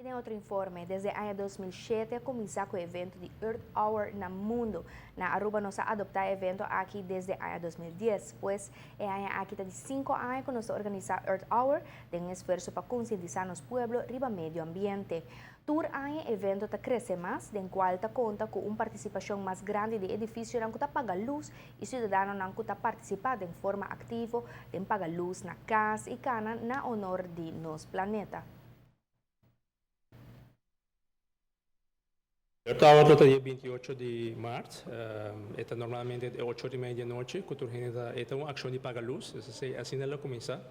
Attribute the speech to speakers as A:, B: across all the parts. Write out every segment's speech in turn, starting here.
A: Tiene otro informe. Desde el año 2007 comenzó el evento de Earth Hour en el mundo. Na Aruba nos ha adoptado el evento aquí desde el año 2010. Pues el año aquí de 5 años que nos organiza Earth Hour de un esfuerzo para concientizar los pueblos riba medio ambiente. Tour año evento te crece más, den cual te cuenta con una participación más grande de edificios que paga luz y ciudadanos que participan de forma activa en pagar luz na casa y cana na honor de nos planeta.
B: Ahora dia 28 de março, normalmente é 8h30 da noite, que é uma ação de pagar luz, assim ela começa.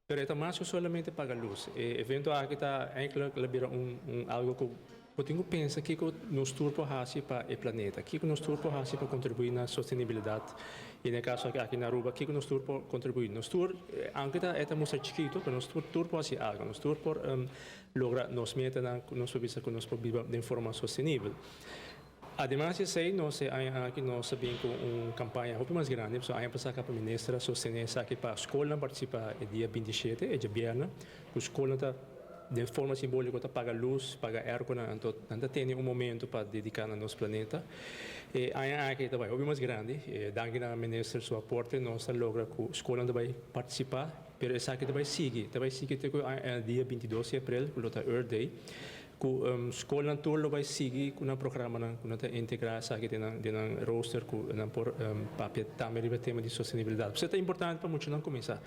B: Pero esta março solamente paga luz. O evento aqui está eigenlijk algo que eu tenho pensa que nos turpo hasi para o planeta, que nos turpo hasi para contribuir na sustentabilidade. E no caso aqui na Aruba, que nos turpo contribuir. Nos tur, anche é muito chiquito, mas nos turpo hasi algo. Nos turpo logra nos meta na nos visa que nos viva de forma sustentável. Además, nós aqui nós sabemos com uma campanha muito mais grande, so aí passar para a ministra sostener aqui para a escola participar no dia 27, é de viernes, a escola está de forma simbólica paga luz, paga ar, então tem momento para dedicar ao nosso planeta. E aí aqui também é mais grande, danke à ministra seu aporte, nós logra que a escola vai participar, mas essa aqui também sigue até o dia 22 de abril, que é Earth Day. Ku sekolah tour vai seguir com um programa que integrar aqui dentro roster com por papel também o tema de sustentabilidade. Isso é importante para muitos não começar.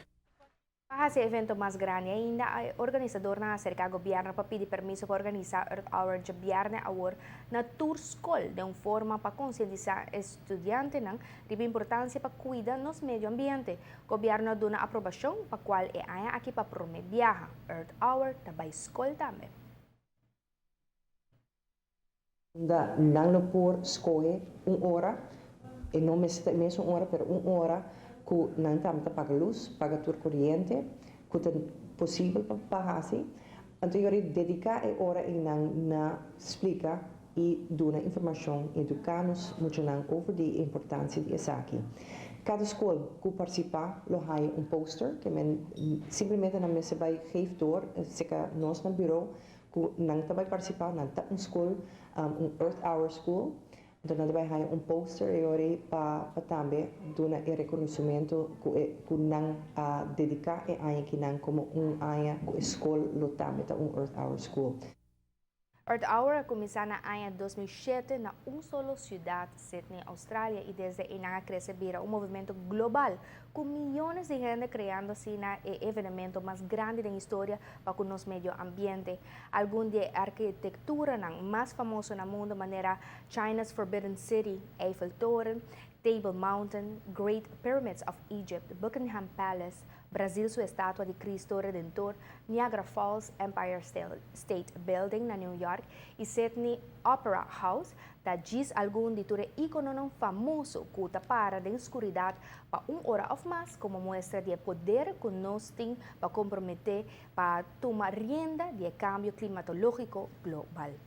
A: Para esse evento mais grande ainda, o organizador na acerca do governo para pedir permisso para organizar Earth Hour de viernes agora na tour escola de uma forma para conscientizar estudantes da importância para cuidar nos meio ambiente. O governo dá uma aprovação para qual é aqui para promover viajar Earth Hour da escola também.
C: Não por escolher uma hora, e não mesmo uma hora, mas uma hora que não estamos a pagar luz, pagar tour corrente, que é possível para pagar assim. Então, eu dedicar a hora e não explicar e dar informação, educar-nos muito sobre a importância disso aqui. Cada escola que participa, há um poster que simplesmente na mesa vai gever seca nós no bureau que não vai participar na escola Earth Hour School, então vai ter poster e para também dar o reconhecimento que não dedicar a área que não como área escola também Earth Hour School.
A: Earth Hour começou na ano 2007 na solo cidade, Sydney, Austrália, e desde aí cresce vira movimento global, com milhões de gente criando-se na evento mais grande da história para o nosso meio ambiente. Algum de arquitetura mais famoso no mundo, maneira China's Forbidden City, Eiffel Tower, Table Mountain, Great Pyramids of Egypt, Buckingham Palace, Brasil sua estátua de Cristo Redentor, Niagara Falls Empire State Building na New York e Sydney Opera House, da diz algum de ture ícone famoso que para da escuridade para hora ou mais como mostra de poder que nós temos para comprometer para tomar rienda de cambio climatológico global.